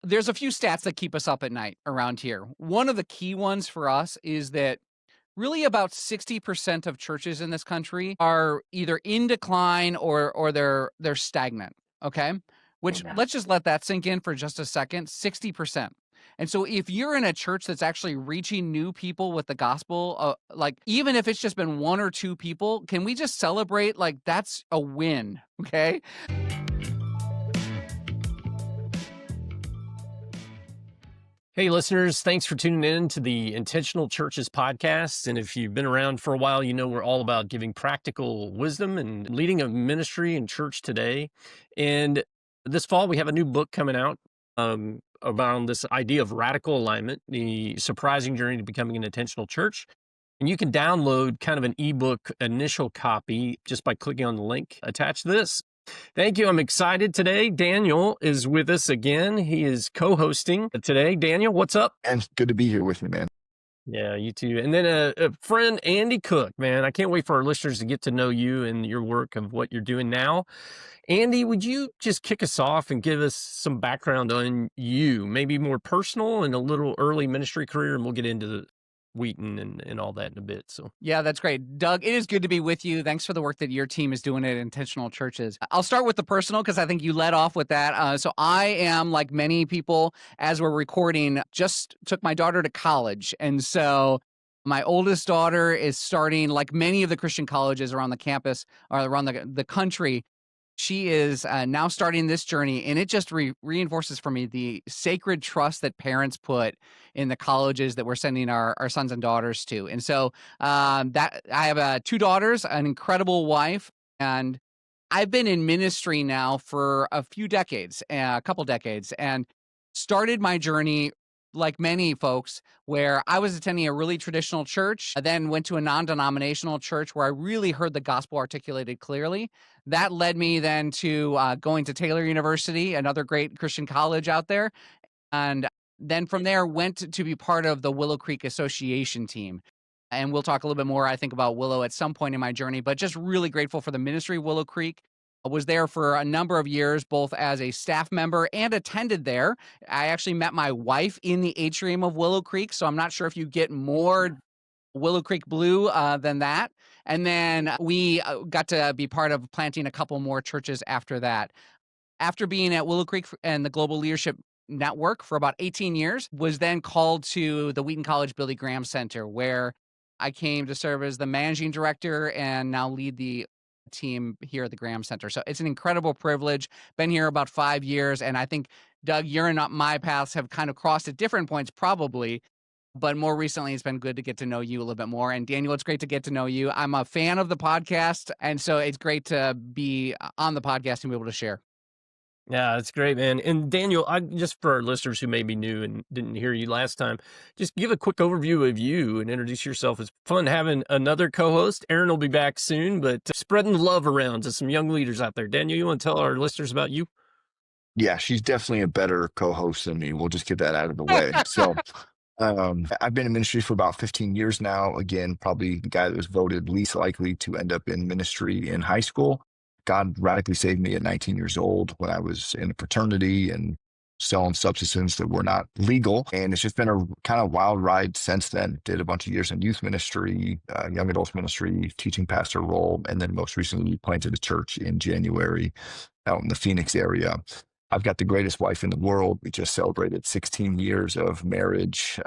there's a few stats that keep us up at night around here. One of the key ones for us is that really about 60% of churches in this country are either in decline or they're stagnant, okay? Which Amen. let's just let that sink in for just a second, 60%. And so if you're in a church that's actually reaching new people with the gospel, like even if it's just been one or two people, can we just celebrate like that's a win, okay? Hey, listeners, thanks for tuning in to the Intentional Churches podcast. And if you've been around for a while, you know we're all about giving practical wisdom and leading a ministry in church today. And this fall, we have a new book coming out around this idea of radical alignment, the surprising journey to becoming an intentional church. And you can download kind of an ebook initial copy just by clicking on the link attached to this. Thank you. I'm excited today. Daniel is with us again. He is co-hosting today. Daniel, what's up? And it's good to be here with you, man. Yeah, you too. And then a friend, Andy Cook, man. I can't wait for our listeners to get to know you and your work of what you're doing now. Andy, would you just kick us off and give us some background on you, maybe more personal and a little early ministry career, and we'll get into the Wheaton and all that in a bit. So Yeah, that's great. Doug, it is good to be with you. Thanks for the work that your team is doing at Intentional Churches. I'll start with the personal because I think you led off with that. So I am, like many people, as we're recording, just took my daughter to college. And so my oldest daughter is starting, like many of the Christian colleges around the campus or around the country. She is now starting this journey, and it just reinforces for me the sacred trust that parents put in the colleges that we're sending our sons and daughters to. And so that I have two daughters, an incredible wife, and I've been in ministry now for a couple decades, and started my journey like many folks, where I was attending a really traditional church, then went to a non-denominational church where I really heard the gospel articulated clearly. That led me then to going to Taylor University, another great Christian college out there. And then from there, went to be part of the Willow Creek Association team. And we'll talk a little bit more, I think, about Willow at some point in my journey, but just really grateful for the ministry of Willow Creek. I was there for a number of years, both as a staff member and attended there. I actually met my wife in the atrium of Willow Creek, so I'm not sure if you get more Willow Creek Blue than that. And then we got to be part of planting a couple more churches after that. After being at Willow Creek and the Global Leadership Network for about 18 years, was then called to the Wheaton College Billy Graham Center, where I came to serve as the managing director and now lead the team here at the Graham Center. So it's an incredible privilege. Been here about 5 years. And I think, Doug, your and my paths have kind of crossed at different points probably, but more recently it's been good to get to know you a little bit more. And Daniel, it's great to get to know you. I'm a fan of the podcast. And so it's great to be on the podcast and be able to share. yeah, that's great, man. And Daniel, I just for our listeners who may be new and didn't hear you last time, just give a quick overview of you and introduce yourself. It's fun having another co-host. Aaron will be back soon, but spreading the love around to some young leaders out there. Daniel, you want to tell our listeners about you? Yeah, she's definitely a better co-host than me. We'll just get that out of the way. So I've been in ministry for about 15 years now. Again, probably the guy that was voted least likely to end up in ministry in high school. God radically saved me at 19 years old when I was in a fraternity and selling substances that were not legal. And it's just been a kind of wild ride since then. Did a bunch of years in youth ministry, young adults ministry, teaching pastor role, and then most recently planted a church in January out in the Phoenix area. I've got the greatest wife in the world. We just celebrated 16 years of marriage.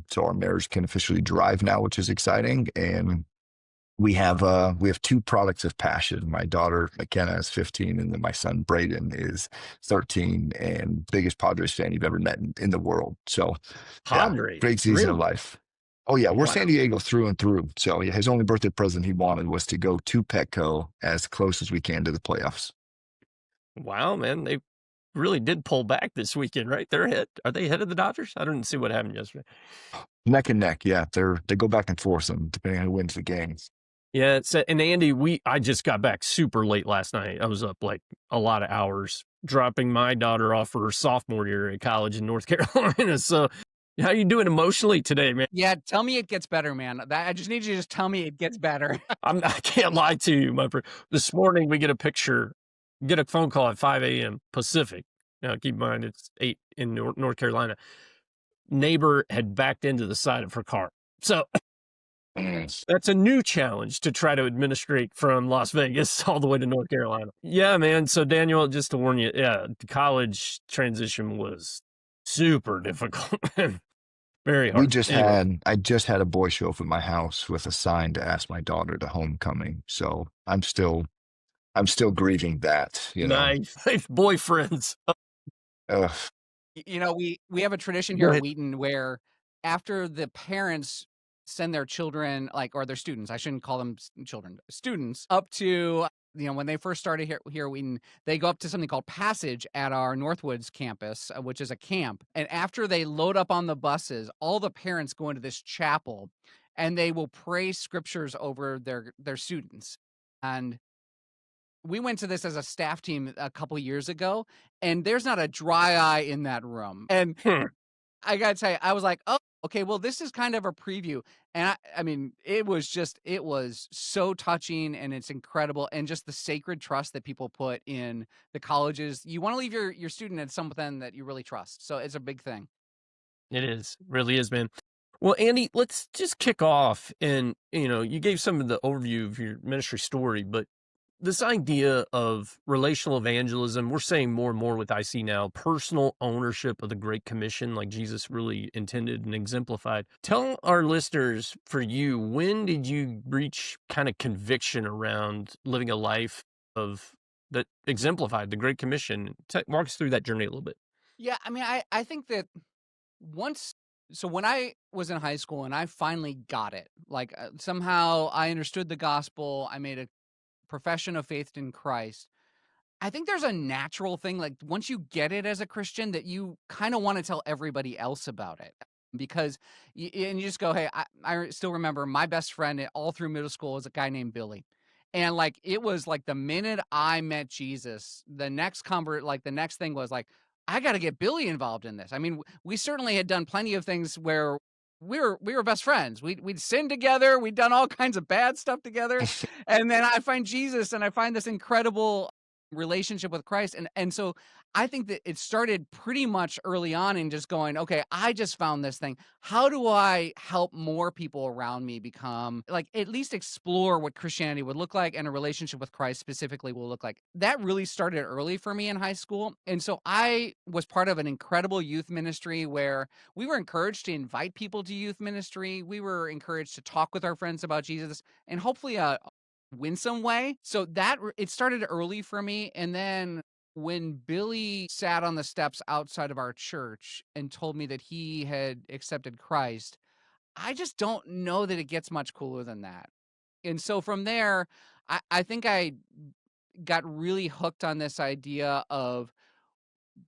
So our marriage can officially drive now, which is exciting. And we have two products of passion. My daughter McKenna is 15, and then my son Braden is 13, and biggest Padres fan you've ever met in the world. So, yeah, Padres, great season really? of life. Oh yeah, we're Wow. San Diego through and through. So yeah, his only birthday present he wanted was to go to Petco as close as we can to the playoffs. Wow, man, they really did pull back this weekend, right? They're ahead. Are they ahead of the Dodgers? I didn't see what happened yesterday. Neck and neck, yeah. They go back and forth, and depending on who wins the games. Yeah, and Andy, I just got back super late last night. I was up like a lot of hours dropping my daughter off for her sophomore year at college in North Carolina. So how you doing emotionally today, man? Yeah, tell me it gets better, man. I just need you to just tell me it gets better. I can't lie to you, my friend. This morning we get a phone call at 5 a.m. Pacific. Now, keep in mind, it's 8 in North Carolina. Neighbor had backed into the side of her car. So Mm. that's a new challenge to try to administrate from Las Vegas all the way to North Carolina. Yeah, man. So Daniel, just to warn you, yeah, the college transition was super difficult. Very We hard. just Anyway, had, I just had a boy show up at my house with a sign to ask my daughter to homecoming. So I'm still grieving that, you know. nice. Boyfriends. Ugh. You know, we have a tradition Go here at ahead. Wheaton where after the parents send their children, like, or their students, I shouldn't call them children, students, up to, you know, when they first started here at Wheaton, they go up to something called Passage at our Northwoods campus, which is a camp. And after they load up on the buses, all the parents go into this chapel and they will pray scriptures over their students. And we went to this as a staff team a couple years ago, and there's not a dry eye in that room. And Hmm. I gotta tell you, I was like, "Oh, okay, well, this is kind of a preview." And I mean, it was so touching and it's incredible. And just the sacred trust that people put in the colleges. You want to leave your student at something that you really trust. So it's a big thing. It is. Really is, man. Well, Andy, let's just kick off. And, you gave some of the overview of your ministry story, but this idea of relational evangelism, we're saying more and more with IC now, personal ownership of the Great Commission, like Jesus really intended and exemplified. Tell our listeners, for you, when did you reach kind of conviction around living a life of that exemplified the Great Commission? Walk us through that journey a little bit. Yeah, I mean, I think that once so when I was in high school and I finally got it, like somehow I understood the gospel, I made a profession of faith in Christ. I think there's a natural thing, like, once you get it as a Christian that you kinda wanna tell everybody else about it because and you just go, "Hey," I still remember my best friend all through middle school was a guy named Billy, and, like, it was, like, the minute I met Jesus, the next thing was, like, "I gotta get Billy involved in this." I mean, we certainly had done plenty of things where we were best friends. We'd sinned together, we'd done all kinds of bad stuff together, and then I find Jesus, and I find this incredible relationship with Christ. And so I think that it started pretty much early on in just going, okay, I just found this thing. How do I help more people around me become like at least explore what Christianity would look like and a relationship with Christ specifically will look like? That really started early for me in high school. And so I was part of an incredible youth ministry where we were encouraged to invite people to youth ministry. We were encouraged to talk with our friends about Jesus and hopefully winsome way. So it started early for me. And then when Billy sat on the steps outside of our church and told me that he had accepted Christ, I just don't know that it gets much cooler than that. And so from there, I think I got really hooked on this idea of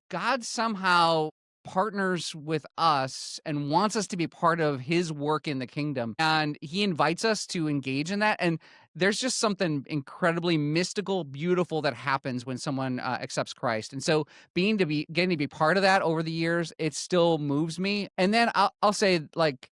God somehow partners with us and wants us to be part of his work in the kingdom. And he invites us to engage in that. And there's just something incredibly mystical, beautiful that happens when someone accepts Christ. And so getting to be part of that over the years, it still moves me. And then I'll say, like,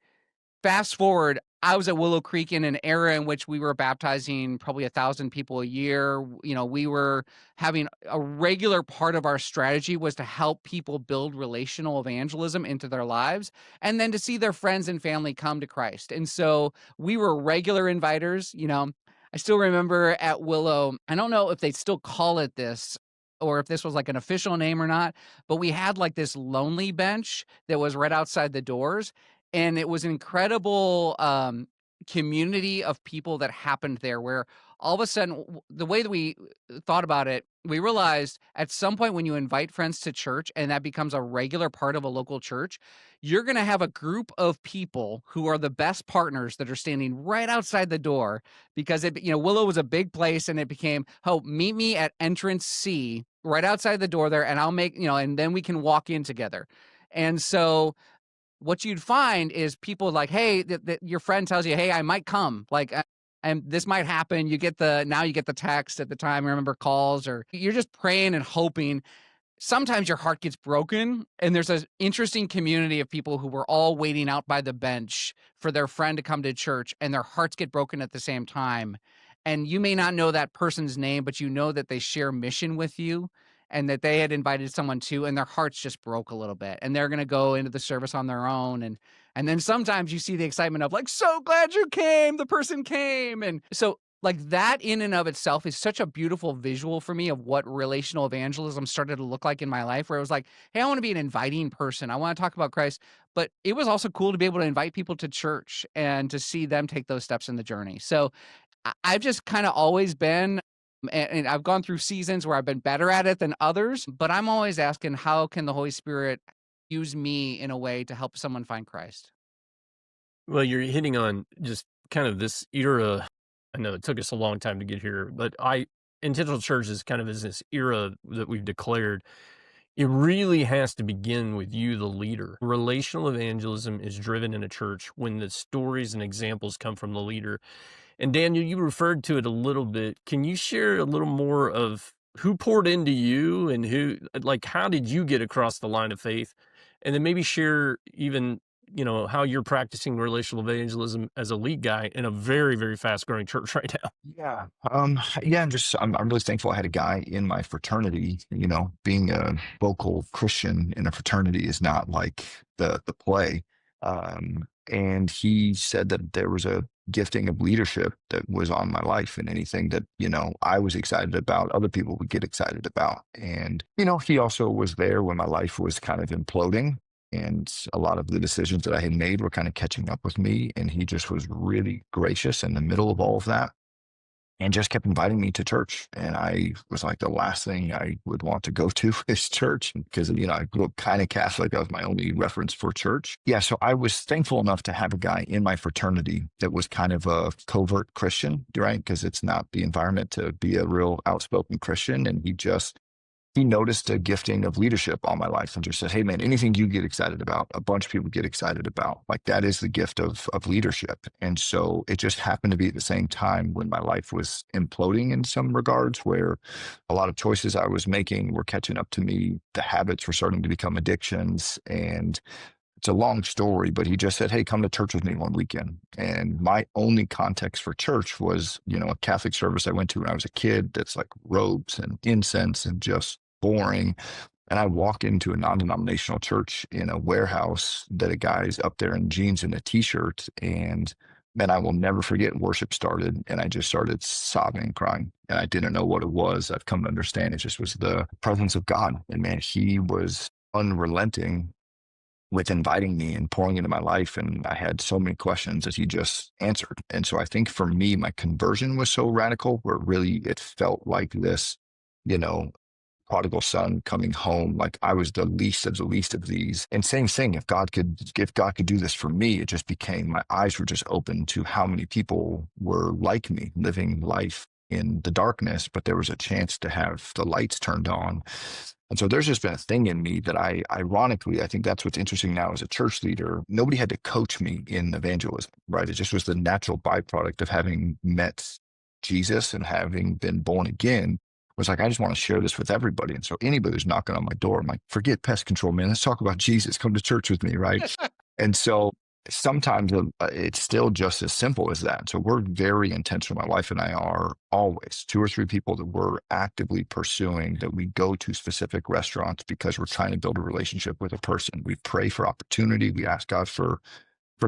fast forward, I was at Willow Creek in an era in which we were baptizing probably 1,000 people a year. You know, we were having a regular part of our strategy was to help people build relational evangelism into their lives and then to see their friends and family come to Christ. And so we were regular inviters, you know. I still remember at Willow, I don't know if they still call it this or if this was like an official name or not, but we had like this lonely bench that was right outside the doors and it was an incredible community of people that happened there where all of a sudden the way that we thought about it, we realized at some point when you invite friends to church and that becomes a regular part of a local church, you're going to have a group of people who are the best partners that are standing right outside the door because Willow was a big place and it became, oh, meet me at entrance C right outside the door there and I'll make, and then we can walk in together. And so what you'd find is people like, hey, your friend tells you, hey, I might come, like, and this might happen. Now you get the text at the time, remember calls, or you're just praying and hoping. Sometimes your heart gets broken, and there's an interesting community of people who were all waiting out by the bench for their friend to come to church, and their hearts get broken at the same time. And you may not know that person's name, but you know that they share mission with you. and that they had invited someone too, and their hearts just broke a little bit, and they're going to go into the service on their own. And then sometimes you see the excitement of like, so glad you came, the person came. And so like that in and of itself is such a beautiful visual for me of what relational evangelism started to look like in my life, where it was like, hey, I want to be an inviting person. I want to talk about Christ. But it was also cool to be able to invite people to church and to see them take those steps in the journey. So I've just kind of always been, and I've gone through seasons where I've been better at it than others, but I'm always asking, how can the Holy Spirit use me in a way to help someone find Christ? Well, you're hitting on just kind of this era. I know it took us a long time to get here, but intentional church is kind of is this era that we've declared. It really has to begin with you, the leader. Relational evangelism is driven in a church when the stories and examples come from the leader. And Daniel, you referred to it a little bit. Can you share a little more of who poured into you and like, how did you get across the line of faith? And then maybe share even, how you're practicing relational evangelism as a lead guy in a very, very fast growing church right now. Yeah. Yeah, I'm really thankful I had a guy in my fraternity. Being a vocal Christian in a fraternity is not like the play. And he said that there was a gifting of leadership that was on my life, and anything that, I was excited about, other people would get excited about. And, he also was there when my life was kind of imploding. And a lot of the decisions that I had made were kind of catching up with me. And he just was really gracious in the middle of all of that and just kept inviting me to church. And I was like, the last thing I would want to go to is church, because, I grew up kind of Catholic. That was my only reference for church. Yeah. So I was thankful enough to have a guy in my fraternity that was kind of a covert Christian, right? Because it's not the environment to be a real outspoken Christian. And he noticed a gifting of leadership all my life and just said, hey, man, anything you get excited about, a bunch of people get excited about. Like, that is the gift of leadership. And so it just happened to be at the same time when my life was imploding in some regards, where a lot of choices I was making were catching up to me. The habits were starting to become addictions. And it's a long story, but he just said, hey, come to church with me one weekend. And my only context for church was, a Catholic service I went to when I was a kid that's like robes and incense and just boring. And I walk into a non-denominational church in a warehouse that a guy's up there in jeans and a t-shirt. And man, I will never forget, worship started and I just started sobbing and crying. And I didn't know what it was. I've come to understand it just was the presence of God. And man, he was unrelenting with inviting me and pouring into my life. And I had so many questions that he just answered. And so I think for me, my conversion was so radical, where really it felt like this, you know, prodigal son coming home. Like, I was the least of the least of these. And same thing, if God could do this for me, it just became, my eyes were just open to how many people were like me, living life in the darkness, but there was a chance to have the lights turned on. And so there's just been a thing in me that ironically, I think that's what's interesting now as a church leader. Nobody had to coach me in evangelism, right? It just was the natural byproduct of having met Jesus and having been born again. Was like, I just want to share this with everybody. And so anybody who's knocking on my door, I'm like, forget pest control, man. Let's talk about Jesus. Come to church with me, right? And so sometimes it's still just as simple as that. So we're very intentional. My wife and I are always 2 or 3 people that we're actively pursuing, that we go to specific restaurants because we're trying to build a relationship with a person. We pray for opportunity. We ask God for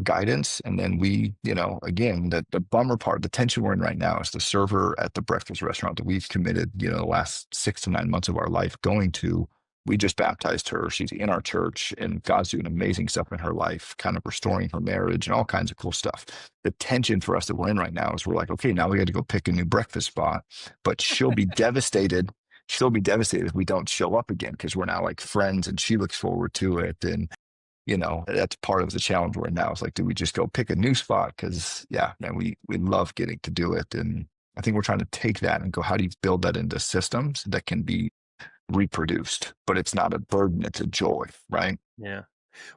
guidance. And then we, again, the bummer part, the tension we're in right now is the server at the breakfast restaurant that we've committed, the last 6 to 9 months of our life going to. We just baptized her. She's in our church, and God's doing amazing stuff in her life, kind of restoring her marriage and all kinds of cool stuff. The tension for us that we're in right now is we're like, okay, now we got to go pick a new breakfast spot, but she'll be devastated. She'll be devastated if we don't show up again, because we're now like friends and she looks forward to it. And that's part of the challenge we're in now. It's like, do we just go pick a new spot? Because yeah, man, we love getting to do it. And I think we're trying to take that and go, how do you build that into systems that can be reproduced? But it's not a burden, it's a joy, right? Yeah.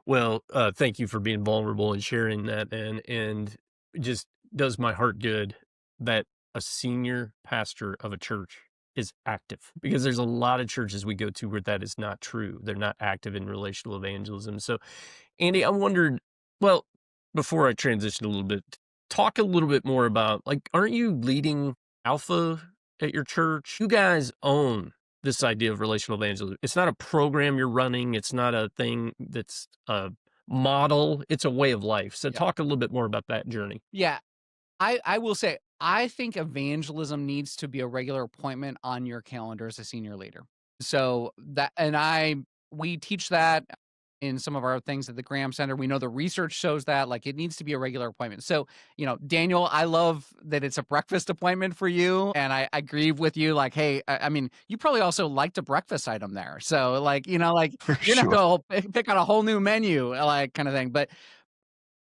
Well, thank you for being vulnerable and sharing that, man. And it just does my heart good that a senior pastor of a church is active, because there's a lot of churches we go to where that is not true. They're not active in relational evangelism. So, Andy, I wondered, well, before I transition a little bit, talk a little bit more about, like, aren't you leading Alpha at your church? You guys own this idea of relational evangelism? It's not a program you're running. It's not a thing that's a model. It's a way of life. So Yep. talk a little bit more about that journey. Yeah. I will say, I think evangelism needs to be a regular appointment on your calendar as a senior leader. So that, and we teach that in some of our things at the Graham Center. We know the research shows that like it needs to be a regular appointment. So, Daniel, I love that it's a breakfast appointment for you. And I agree with you. Like, hey, I mean, you probably also liked a breakfast item there. So like, like For you're not sure. going to pick out a whole new menu, like kind of thing. But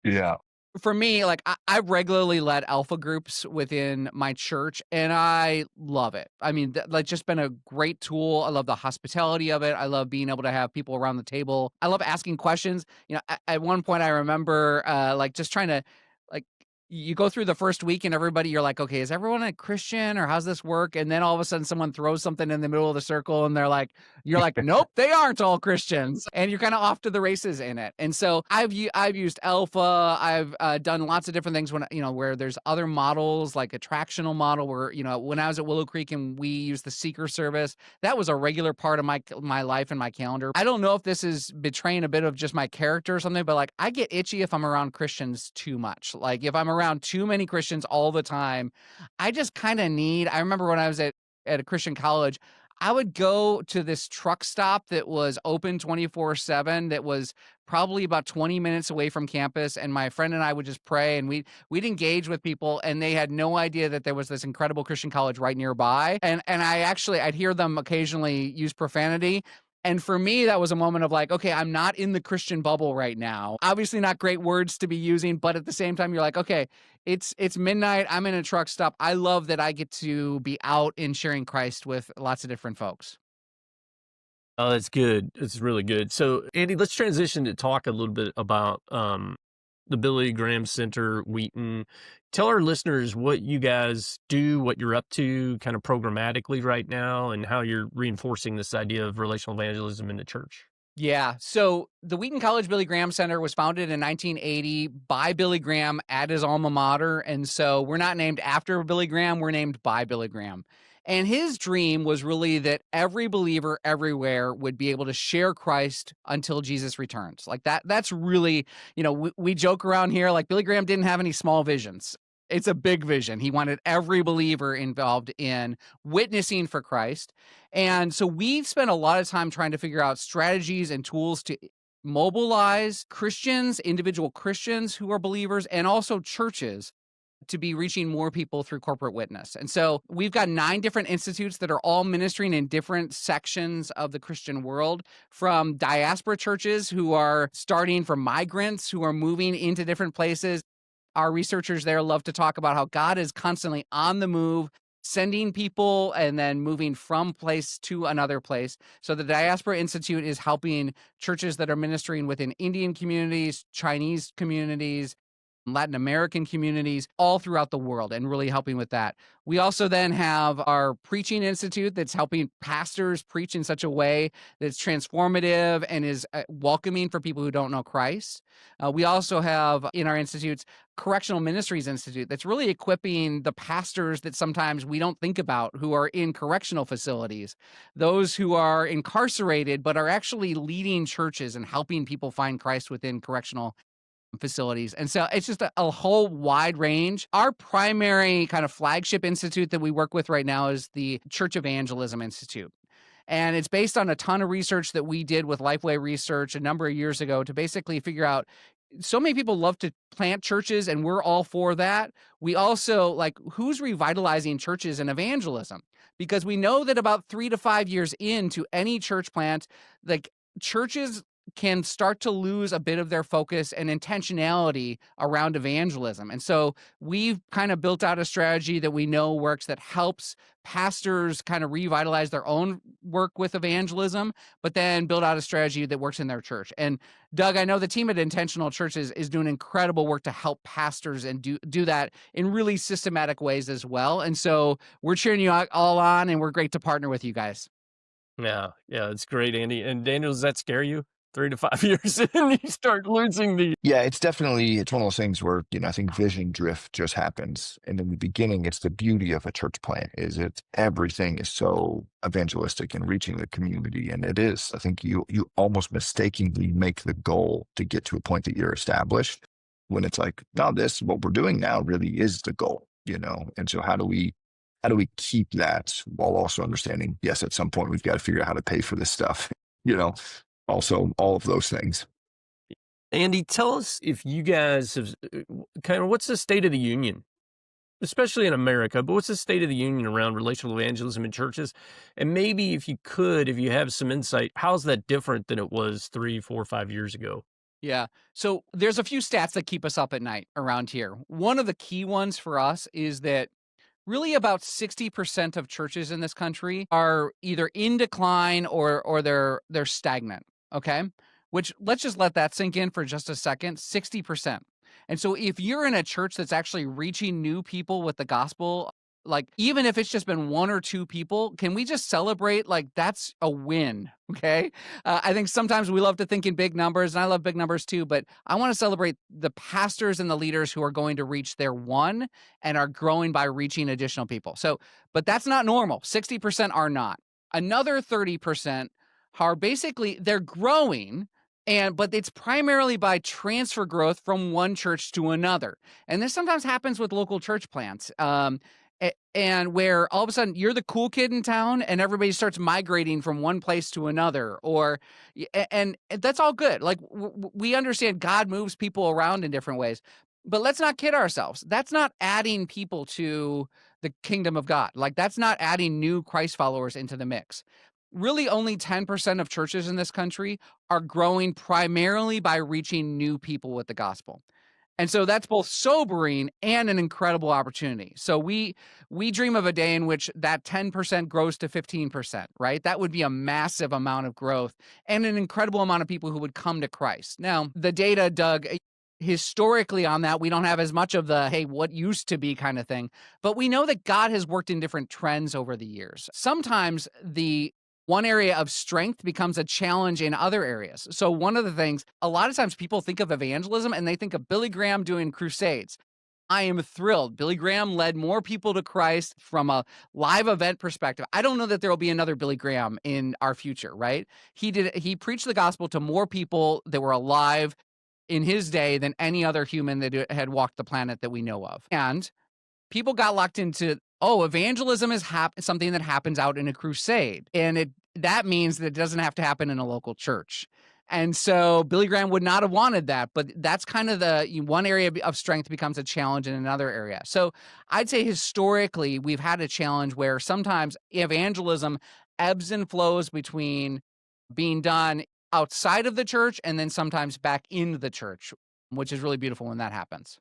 Yeah. for me, like I regularly led alpha groups within my church, and I love it. I mean, like just been a great tool. I love the hospitality of it. I love being able to have people around the table. I love asking questions. At one point, I remember like just trying to like. You go through the first week and everybody, you're like, okay, is everyone a Christian or how's this work? And then all of a sudden someone throws something in the middle of the circle and you're like, nope, they aren't all Christians. And you're kind of off to the races in it. And so I've used Alpha. I've done lots of different things where there's other models like a tractional model where, when I was at Willow Creek and we used the seeker service, that was a regular part of my life and my calendar. I don't know if this is betraying a bit of just my character or something, but like I get itchy if I'm around Christians too much. Like if I'm around too many Christians all the time, I just kind of I remember when I was at a Christian college, I would go to this truck stop that was open 24/7 that was probably about 20 minutes away from campus, and my friend and I would just pray, and we'd engage with people, and they had no idea that there was this incredible Christian college right nearby. And I'd hear them occasionally use profanity. And for me, that was a moment of like, okay, I'm not in the Christian bubble right now. Obviously not great words to be using, but at the same time, you're like, okay, it's midnight. I'm in a truck stop. I love that I get to be out and sharing Christ with lots of different folks. Oh, that's good. It's really good. So, Andy, let's transition to talk a little bit about the Billy Graham Center, Wheaton. Tell our listeners what you guys do, what you're up to kind of programmatically right now, and how you're reinforcing this idea of relational evangelism in the church. Yeah. So the Wheaton College Billy Graham Center was founded in 1980 by Billy Graham at his alma mater. And so we're not named after Billy Graham, we're named by Billy Graham. And his dream was really that every believer everywhere would be able to share Christ until Jesus returns. Like that's really, we joke around here like Billy Graham didn't have any small visions. It's a big vision. He wanted every believer involved in witnessing for Christ. And so we've spent a lot of time trying to figure out strategies and tools to mobilize Christians, individual Christians who are believers, and also churches to be reaching more people through corporate witness. And so we've got 9 different institutes that are all ministering in different sections of the Christian world, from diaspora churches who are starting for migrants who are moving into different places. Our researchers there love to talk about how God is constantly on the move, sending people and then moving from place to another place. So the Diaspora Institute is helping churches that are ministering within Indian communities, Chinese communities, Latin American communities all throughout the world, and really helping with that. We also then have our Preaching Institute that's helping pastors preach in such a way that's transformative and is welcoming for people who don't know Christ. We also have in our institutes Correctional Ministries Institute that's really equipping the pastors that sometimes we don't think about who are in correctional facilities, those who are incarcerated but are actually leading churches and helping people find Christ within correctional facilities. And so it's just a whole wide range. Our primary kind of flagship institute that we work with right now is the Church Evangelism Institute. And it's based on a ton of research that we did with Lifeway Research a number of years ago to basically figure out, so many people love to plant churches and we're all for that. We also like, who's revitalizing churches and evangelism? Because we know that about 3 to 5 years into any church plant, like churches can start to lose a bit of their focus and intentionality around evangelism. And so we've kind of built out a strategy that we know works that helps pastors kind of revitalize their own work with evangelism, but then build out a strategy that works in their church. And Doug, I know the team at Intentional Churches is doing incredible work to help pastors and do that in really systematic ways as well. And so we're cheering you all on, and we're great to partner with you guys. Yeah, it's great, Andy. And Daniel, does that scare you? 3 to 5 years in, you start losing the. Yeah, it's definitely, it's one of those things where, I think vision drift just happens. And in the beginning, it's the beauty of a church plant is it's everything is so evangelistic and reaching the community. And it is, I think you almost mistakenly make the goal to get to a point that you're established when it's like, no, this, what we're doing now really is the goal. And so how do we keep that while also understanding, yes, at some point we've got to figure out how to pay for this stuff, you know, also all of those things. Andy, tell us if you guys have kind of what's the state of the union, especially in America, but what's the state of the union around relational evangelism in churches? And maybe if you could, if you have some insight, how's that different than it was 3, 4, 5 years ago? Yeah. So there's a few stats that keep us up at night around here. One of the key ones for us is that really about 60% of churches in this country are either in decline or they're stagnant, okay? Which let's just let that sink in for just a second, 60%. And so if you're in a church that's actually reaching new people with the gospel, like even if it's just been one or two people, can we just celebrate like that's a win, okay? I think sometimes we love to think in big numbers, and I love big numbers too, but I want to celebrate the pastors and the leaders who are going to reach their one and are growing by reaching additional people. So, but that's not normal. 60% are not. Another 30% are basically they're growing but it's primarily by transfer growth from one church to another. And this sometimes happens with local church plants. And where all of a sudden you're the cool kid in town and everybody starts migrating from one place to another, and that's all good. Like we understand God moves people around in different ways, but let's not kid ourselves. That's not adding people to the kingdom of God. Like that's not adding new Christ followers into the mix. Really only 10% of churches in this country are growing primarily by reaching new people with the gospel. And so that's both sobering and an incredible opportunity. So we dream of a day in which that 10% grows to 15%, right? That would be a massive amount of growth and an incredible amount of people who would come to Christ. Now, the data, Doug, historically on that, we don't have as much of the, hey, what used to be kind of thing, but we know that God has worked in different trends over the years. Sometimes the one area of strength becomes a challenge in other areas. So one of the things, a lot of times people think of evangelism and they think of Billy Graham doing crusades. I am thrilled. Billy Graham led more people to Christ from a live event perspective. I don't know that there will be another Billy Graham in our future, right? He preached the gospel to more people that were alive in his day than any other human that had walked the planet that we know of. And people got locked into, evangelism is something that happens out in a crusade. And that means that it doesn't have to happen in a local church. And so Billy Graham would not have wanted that, but that's kind of the one area of strength becomes a challenge in another area. So I'd say historically, we've had a challenge where sometimes evangelism ebbs and flows between being done outside of the church and then sometimes back into the church, which is really beautiful when that happens.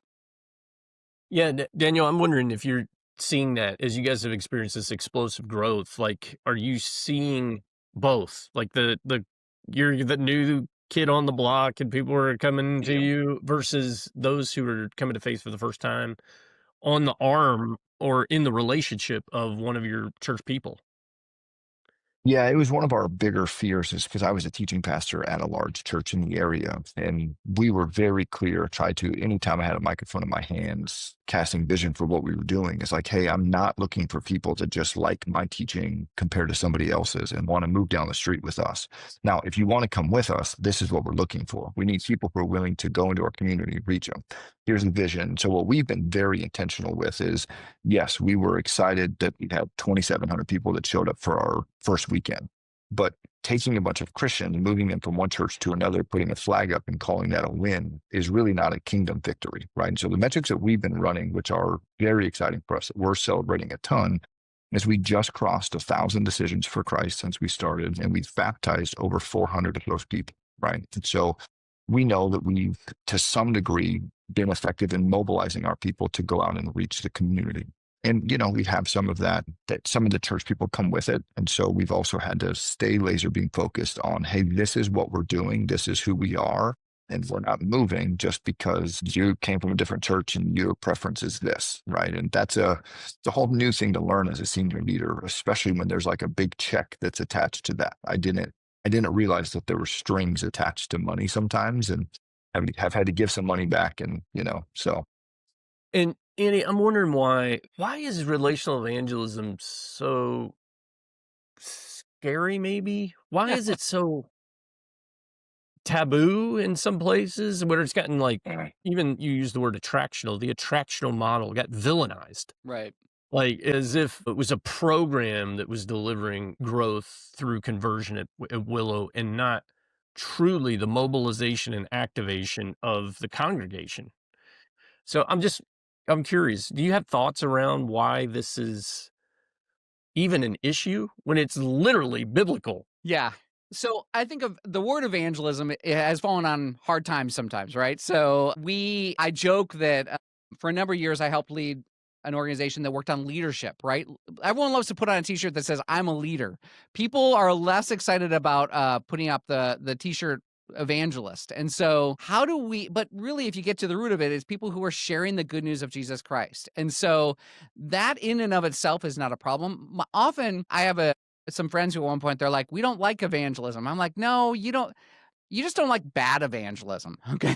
Yeah, Daniel, I'm wondering if you're seeing that as you guys have experienced this explosive growth. Like, are you seeing both? Like you're the new kid on the block and people are coming to you versus those who are coming to faith for the first time on the arm or in the relationship of one of your church people? Yeah, it was one of our bigger fears is because I was a teaching pastor at a large church in the area. And we were very clear, tried to, anytime I had a microphone in my hands, casting vision for what we were doing, is like, hey, I'm not looking for people to just like my teaching compared to somebody else's and want to move down the street with us. Now, if you want to come with us, this is what we're looking for. We need people who are willing to go into our community, reach them. Here's the vision. So what we've been very intentional with is, yes, we were excited that we had 2,700 people that showed up for our first weekend, but taking a bunch of Christians, moving them from one church to another, putting a flag up and calling that a win is really not a kingdom victory, right? And so the metrics that we've been running, which are very exciting for us, that we're celebrating a ton, is we just crossed 1,000 decisions for Christ since we started, and we've baptized over 400 of those people, right? And so we know that we've, to some degree, been effective in mobilizing our people to go out and reach the community. And, we have some of that some of the church people come with it. And so we've also had to stay laser beam focused on, hey, this is what we're doing. This is who we are. And we're not moving just because you came from a different church and your preference is this, right? And it's a whole new thing to learn as a senior leader, especially when there's like a big check that's attached to that. I didn't I didn't realize that there were strings attached to money sometimes, and have had to give some money back, and so. And Andy, I'm wondering why is relational evangelism so scary, maybe? Why is it so taboo in some places where it's gotten like, even you use the word attractional, the attractional model got villainized, Right. like as if it was a program that was delivering growth through conversion at Willow and not truly the mobilization and activation of the congregation. So I'm curious, do you have thoughts around why this is even an issue when it's literally biblical? Yeah. So I think of the word evangelism, it has fallen on hard times sometimes, right? So I joke that for a number of years I helped lead an organization that worked on leadership, right? Everyone loves to put on a t-shirt that says I'm a leader. People are less excited about putting up the t-shirt evangelist. And so but really if you get to the root of it, it's people who are sharing the good news of Jesus Christ. And so that in and of itself is not a problem. Often I have some friends who at one point they're like, we don't like evangelism. I'm like, no, you don't. You just don't like bad evangelism, okay?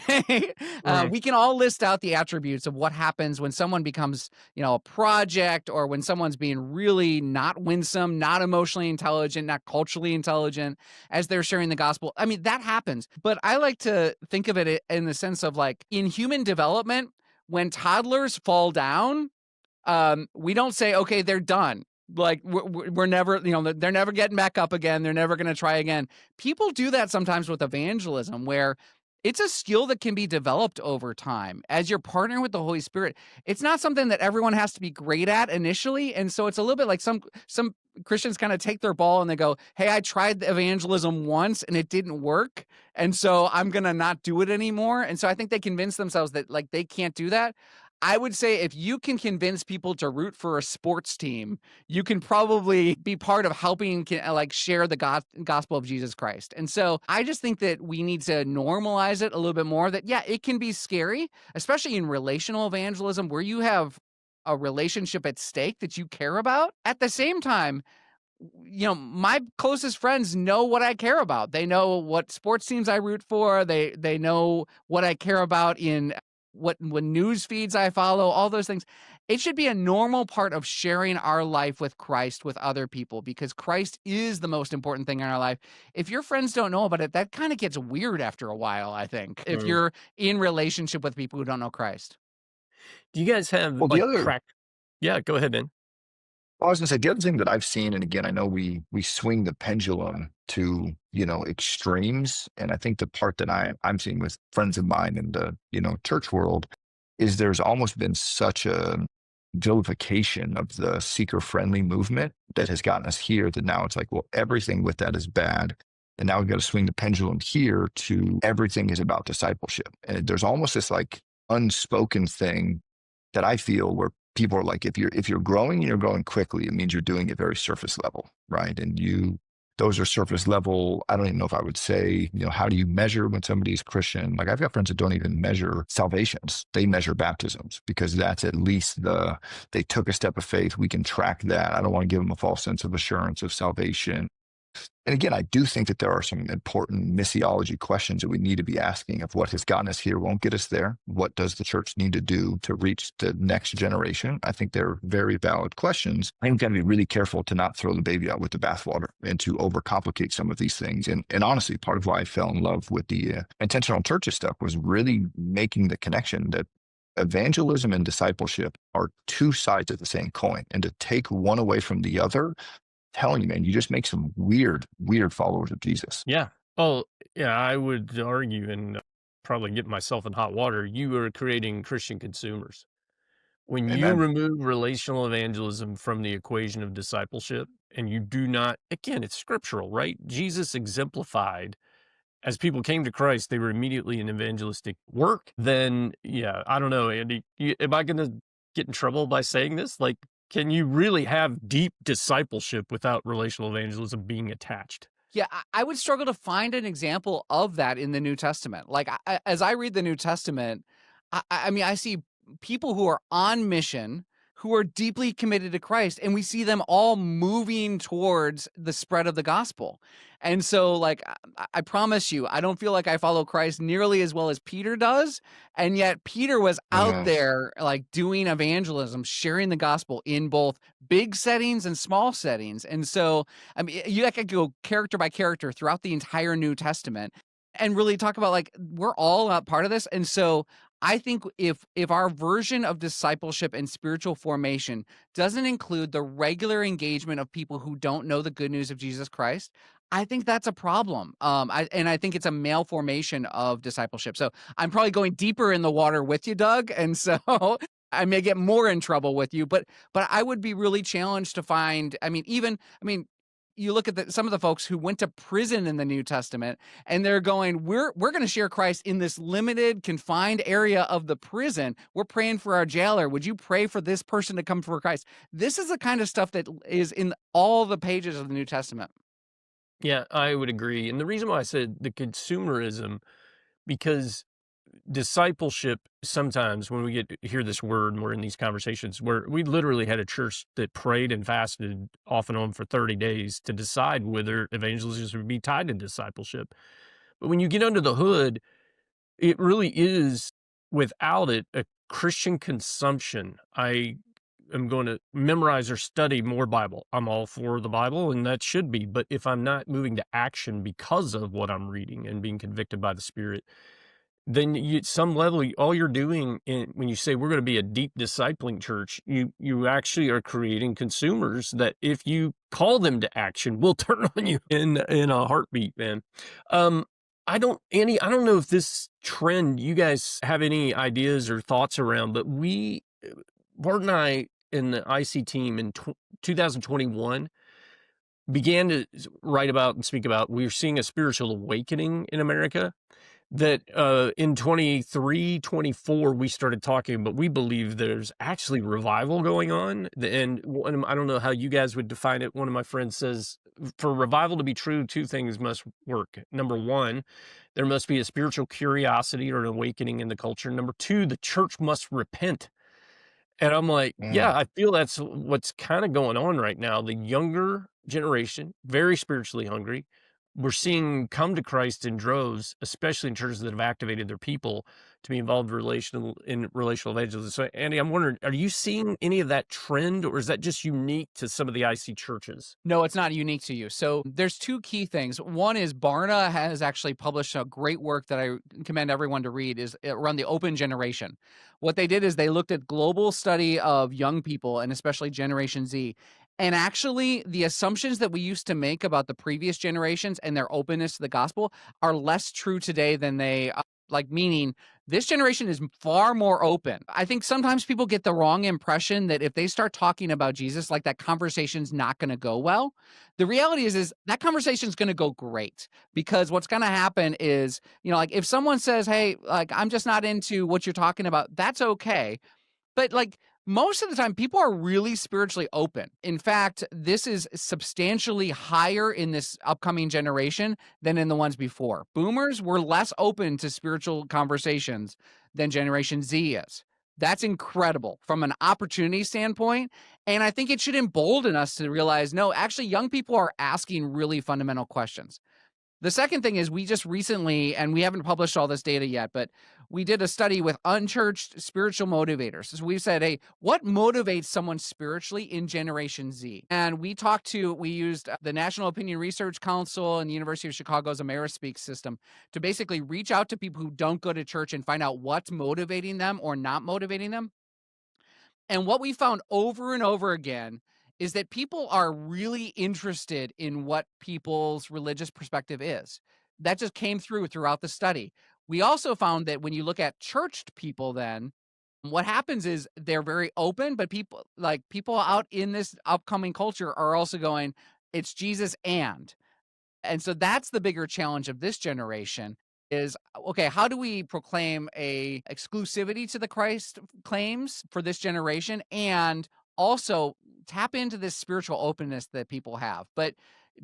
Mm. We can all list out the attributes of what happens when someone becomes, a project, or when someone's being really not winsome, not emotionally intelligent, not culturally intelligent as they're sharing the gospel. I mean, that happens. But I like to think of it in the sense of like in human development, when toddlers fall down, we don't say, okay, they're done. Like we're never, they're never getting back up again. They're never going to try again. People do that sometimes with evangelism, where it's a skill that can be developed over time as you're partnering with the Holy Spirit. It's not something that everyone has to be great at initially. And so it's a little bit like some Christians kind of take their ball and they go, hey, I tried the evangelism once and it didn't work. And so I'm going to not do it anymore. And so I think they convince themselves that like they can't do that. I would say if you can convince people to root for a sports team, you can probably be part of helping like share the gospel of Jesus Christ. And so I just think that we need to normalize it a little bit more, that, yeah, it can be scary, especially in relational evangelism where you have a relationship at stake that you care about. At the same time, my closest friends know what I care about. They know what sports teams I root for. They know what I care about in when news feeds I follow, all those things. It should be a normal part of sharing our life with Christ with other people, because Christ is the most important thing in our life. If your friends don't know about it, that kind of gets weird after a while, I think, if Mm. you're in relationship with people who don't know Christ. Do you guys have Well, the like other Yeah, go ahead, man. I was gonna say the other thing that I've seen, and again, I know we swing the pendulum to, extremes. And I think the part that I'm seeing with friends of mine in the, church world is there's almost been such a vilification of the seeker-friendly movement that has gotten us here that now it's like, well, everything with that is bad. And now we've got to swing the pendulum here to everything is about discipleship. And there's almost this like unspoken thing that I feel where people are like, if you're growing and you're growing quickly, it means you're doing it very surface level, right? And those are surface level. I don't even know if I would say, how do you measure when somebody's Christian? Like I've got friends that don't even measure salvations. They measure baptisms because that's at least they took a step of faith. We can track that. I don't want to give them a false sense of assurance of salvation. And again, I do think that there are some important missiology questions that we need to be asking of what has gotten us here won't get us there. What does the church need to do to reach the next generation? I think they're very valid questions. I think we've got to be really careful to not throw the baby out with the bathwater and to overcomplicate some of these things. And honestly, part of why I fell in love with the intentional churches stuff was really making the connection that evangelism and discipleship are two sides of the same coin. And to take one away from the other, telling you, man, you just make some weird followers of Jesus. Yeah. Oh, yeah, I would argue and probably get myself in hot water. You are creating Christian consumers. When you Amen. remove relational evangelism from the equation of discipleship and you do not, again, it's scriptural, right? Jesus exemplified as people came to Christ, they were immediately in evangelistic work. Then, yeah, I don't know, Andy, am I going to get in trouble by saying this? Like, can you really have deep discipleship without relational evangelism being attached? Yeah, I would struggle to find an example of that in the New Testament. Like, as I read the New Testament, I mean, I see people who are on mission, who are deeply committed to Christ, and we see them all moving towards the spread of the gospel. And so, like, I promise you, I don't feel like I follow Christ nearly as well as Peter does. And yet, Peter was out Amen. there, like, doing evangelism, sharing the gospel in both big settings and small settings. And so, I mean, you could go character by character throughout the entire New Testament and really talk about, like, we're all a part of this. And so, I think if our version of discipleship and spiritual formation doesn't include the regular engagement of people who don't know the good news of Jesus Christ, I think that's a problem. I think it's a malformation of discipleship. So I'm probably going deeper in the water with you, Doug, and so I may get more in trouble with you. But I would be really challenged to find. You look at some of the folks who went to prison in the New Testament, and they're going, we're going to share Christ in this limited, confined area of the prison. We're praying for our jailer. Would you pray for this person to come for Christ? This is the kind of stuff that is in all the pages of the New Testament. Yeah, I would agree. And the reason why I said the consumerism, because discipleship, sometimes when we hear this word and we're in these conversations, where we literally had a church that prayed and fasted off and on for 30 days to decide whether evangelism would be tied to discipleship. But when you get under the hood, it really is, without it, a Christian consumption. I am going to memorize or study more Bible. I'm all for the Bible, and that should be. But if I'm not moving to action because of what I'm reading and being convicted by the Spirit, then at some level, all you're doing when you say we're going to be a deep discipling church, you actually are creating consumers that, if you call them to action, will turn on you in a heartbeat, man. Andy, I don't know if this trend, you guys have any ideas or thoughts around, but Bart and I in the IC team in 2021 began to write about and speak about, we're seeing a spiritual awakening in America. That in 23, 24, we started talking, but we believe there's actually revival going on. And I don't know how you guys would define it. One of my friends says, for revival to be true, two things must work. Number one, there must be a spiritual curiosity or an awakening in the culture. Number two, the church must repent. And I'm like, yeah, Mm, I feel that's what's kind of going on right now. The younger generation, very spiritually hungry, we're seeing come to Christ in droves, especially in churches that have activated their people to be involved in relational evangelism. So, Andy, I'm wondering, are you seeing any of that trend, or is that just unique to some of the IC churches? No, it's not unique to you. So there's two key things. One is Barna has actually published a great work that I commend everyone to read, is around the open generation. What they did is they looked at global study of young people, and especially Generation Z. And actually, the assumptions that we used to make about the previous generations and their openness to the gospel are less true today than they meaning this generation is far more open. I think sometimes people get the wrong impression that if they start talking about Jesus, like, that conversation's not going to go well. The reality is that conversation's going to go great, because what's going to happen is, like, if someone says, hey, like, I'm just not into what you're talking about, that's okay. But, like, most of the time, people are really spiritually open. In fact, this is substantially higher in this upcoming generation than in the ones before. Boomers were less open to spiritual conversations than Generation Z is. That's incredible from an opportunity standpoint. And I think it should embolden us to realize, no, actually, young people are asking really fundamental questions. The second thing is, we just recently, and we haven't published all this data yet, but we did a study with unchurched spiritual motivators. So we said, hey, what motivates someone spiritually in Generation Z? And we used the National Opinion Research Council and the University of Chicago's AmeriSpeak system to basically reach out to people who don't go to church and find out what's motivating them or not motivating them. And what we found over and over again is that people are really interested in what people's religious perspective is. That just came throughout the study. We also found that when you look at churched people, then what happens is they're very open, but people out in this upcoming culture are also going, it's Jesus and so that's the bigger challenge of this generation is, okay, how do we proclaim a exclusivity to the Christ claims for this generation and also tap into this spiritual openness that people have? But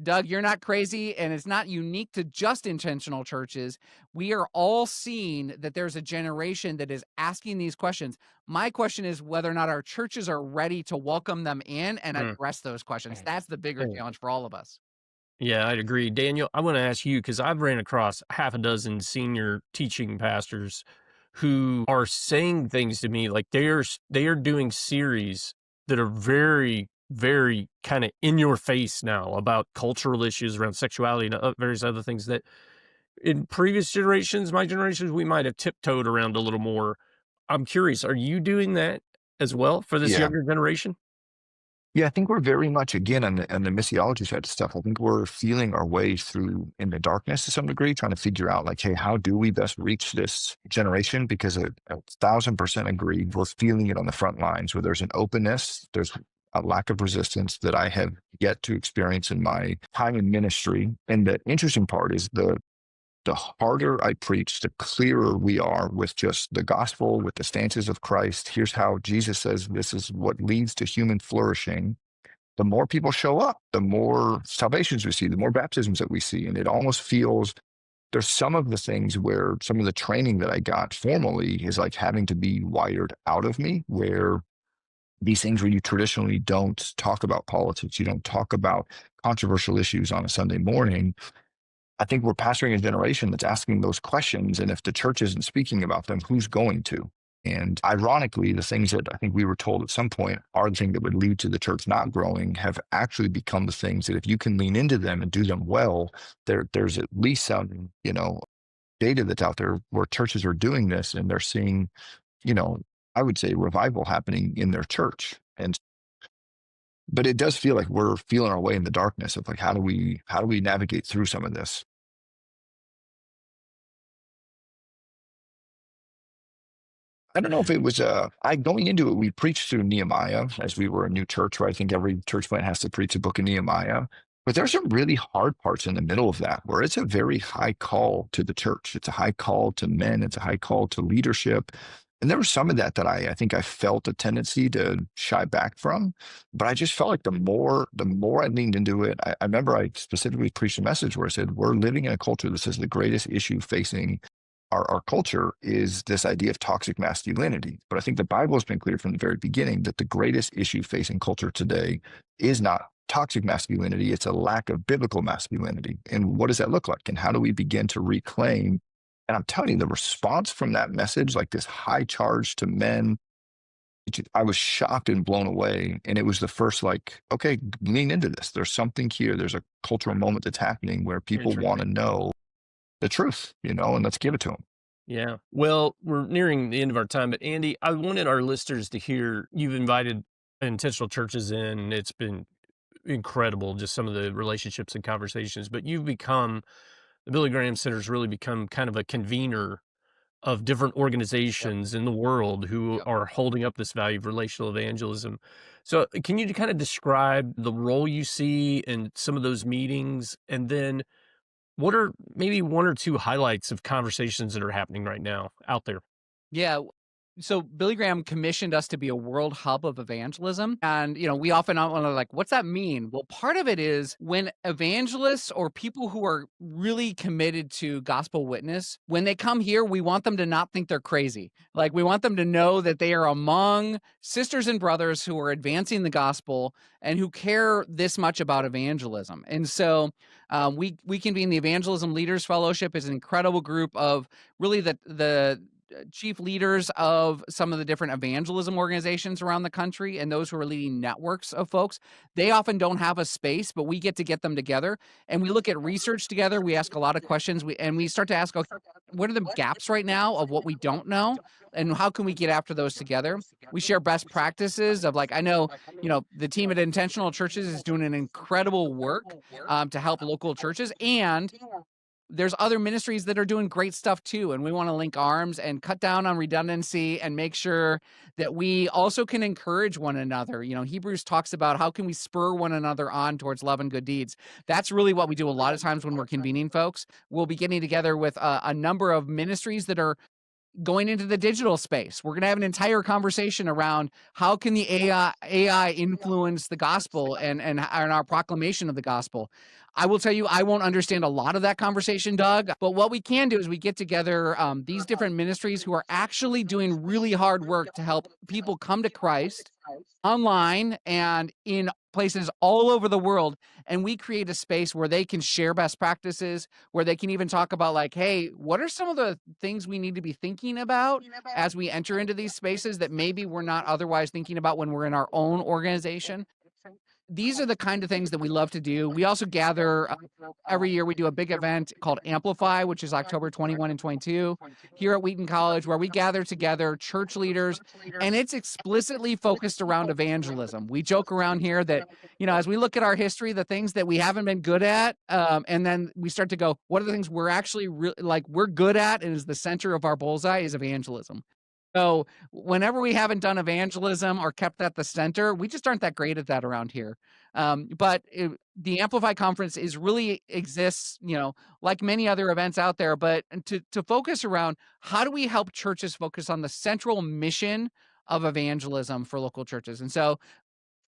Doug, you're not crazy, and it's not unique to just intentional churches. We are all seeing that there's a generation that is asking these questions. My question is whether or not our churches are ready to welcome them in and Mm. address those questions. That's the bigger challenge for all of us. Yeah, I'd agree. Daniel, I want to ask you because I've ran across half a dozen senior teaching pastors who are saying things to me like they are doing series that are very, very kind of in your face now about cultural issues around sexuality and various other things that in previous generations, my generations, we might have tiptoed around a little more. I'm curious, are you doing that as well for this Yeah. younger generation? Yeah, I think we're very much again on the missiology side of stuff. I think we're feeling our way through in the darkness to some degree, trying to figure out like, hey, how do we best reach this generation? Because a 1,000% agree, we're feeling it on the front lines where there's an openness, there's a lack of resistance that I have yet to experience in my time in ministry. And the interesting part is the harder I preach, the clearer we are with just the gospel, with the stances of Christ. Here's how Jesus says this is what leads to human flourishing. The more people show up, the more salvations we see, the more baptisms that we see. And it almost feels there's some of the things where some of the training that I got formally is like having to be wired out of me, where these things where you traditionally don't talk about politics, you don't talk about controversial issues on a Sunday morning. I think we're pastoring a generation that's asking those questions. And if the church isn't speaking about them, who's going to? And ironically, the things that I think we were told at some point are the thing that would lead to the church not growing have actually become the things that if you can lean into them and do them well, there's at least some, data that's out there where churches are doing this and they're seeing, you know, I would say revival happening in their church. And but it does feel like we're feeling our way in the darkness of like how do we navigate through some of this? I don't know if it was I going into it, we preached through Nehemiah as we were a new church, where I think every church plant has to preach a book of Nehemiah. But there's some really hard parts in the middle of that where it's a very high call to the church. It's a high call to men, it's a high call to leadership. And there was some of that I think I felt a tendency to shy back from. But I just felt like the more I leaned into it, I remember I specifically preached a message where I said, we're living in a culture that says the greatest issue facing our culture is this idea of toxic masculinity. But I think the Bible has been clear from the very beginning that the greatest issue facing culture today is not toxic masculinity, it's a lack of biblical masculinity. And what does that look like? And how do we begin to reclaim? And I'm telling you, the response from that message, like this high charge to men, I was shocked and blown away. And it was the first, like, okay, lean into this. There's something here. There's a cultural moment that's happening where people want to know the truth, and let's give it to them. Yeah. Well, we're nearing the end of our time, but Andy, I wanted our listeners to hear you've invited intentional churches in. It's been incredible, just some of the relationships and conversations, but the Billy Graham Center's really become kind of a convener of different Yep. organizations in the world who Yep. are holding up this value of relational evangelism. So, can you kind of describe the role you see in some of those meetings? And then what are maybe one or two highlights of conversations that are happening right now out there? Yeah. So Billy Graham commissioned us to be a world hub of evangelism. And, we often want to like, what's that mean? Well, part of it is when evangelists or people who are really committed to gospel witness, when they come here, we want them to not think they're crazy. Like we want them to know that they are among sisters and brothers who are advancing the gospel and who care this much about evangelism. And so we convene the Evangelism Leaders Fellowship is an incredible group of really the chief leaders of some of the different evangelism organizations around the country and those who are leading networks of folks. They often don't have a space, but we get to get them together and we look at research together. We ask a lot of questions and we start to ask, okay, what are the gaps right now of what we don't know? And how can we get after those together? We share best practices of like, I know, the team at Intentional Churches is doing an incredible work to help local churches. And there's other ministries that are doing great stuff too. And we want to link arms and cut down on redundancy and make sure that we also can encourage one another. Hebrews talks about how can we spur one another on towards love and good deeds. That's really what we do a lot of times when we're convening folks. We'll be getting together with a number of ministries that are going into the digital space. We're going to have an entire conversation around how can the AI influence the gospel and our proclamation of the gospel. I will tell you, I won't understand a lot of that conversation, Doug, but what we can do is we get together these different ministries who are actually doing really hard work to help people come to Christ online and in places all over the world, and we create a space where they can share best practices, where they can even talk about like, hey, what are some of the things we need to be thinking about as we enter into these spaces that maybe we're not otherwise thinking about when we're in our own organization. These are the kind of things that we love to do. We also gather every year. We do a big event called Amplify, which is October 21 and 22 here at Wheaton College, where we gather together church leaders, and it's explicitly focused around evangelism. We joke around here that, as we look at our history, the things that we haven't been good at, and then we start to go, what are the things we're actually we're good at and is the center of our bullseye is evangelism. So whenever we haven't done evangelism or kept at the center, we just aren't that great at that around here. But the Amplify conference really exists, like many other events out there, but to focus around how do we help churches focus on the central mission of evangelism for local churches. And so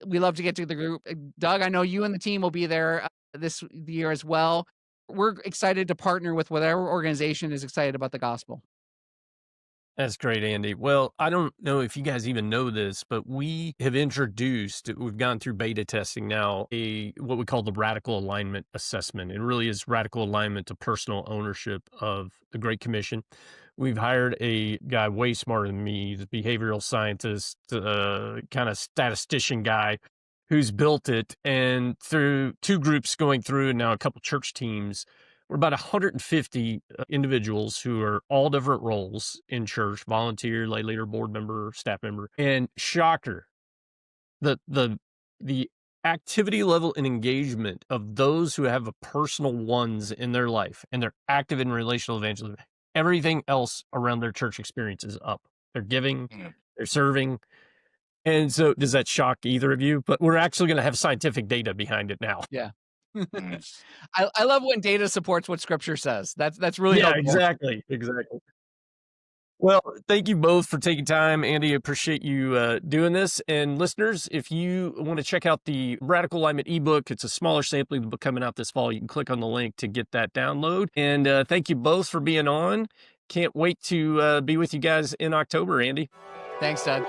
we love to get to the group. Doug, I know you and the team will be there this year as well. We're excited to partner with whatever organization is excited about the gospel. That's great, Andy. Well, I don't know if you guys even know this, but we've gone through beta testing now, what we call the radical alignment assessment. It really is radical alignment to personal ownership of the Great Commission. We've hired a guy way smarter than me, he's a behavioral scientist, kind of statistician guy who's built it. And through 2 groups going through and now a couple church teams, we're about 150 individuals who are all different roles in church: volunteer, lay leader, board member, staff member. And shocker, the activity level and engagement of those who have a personal ones in their life and they're active in relational evangelism, everything else around their church experience is up. They're giving, they're serving. And so does that shock either of you? But we're actually going to have scientific data behind it now. Yeah. I love when data supports what scripture says. That's really helpful. Exactly. Well, thank you both for taking time. Andy, I appreciate you doing this. And listeners, if you want to check out the Radical Alignment ebook, it's a smaller sampling book coming out this fall. You can click on the link to get that download. And thank you both for being on. Can't wait to be with you guys in October, Andy. Thanks, Doug.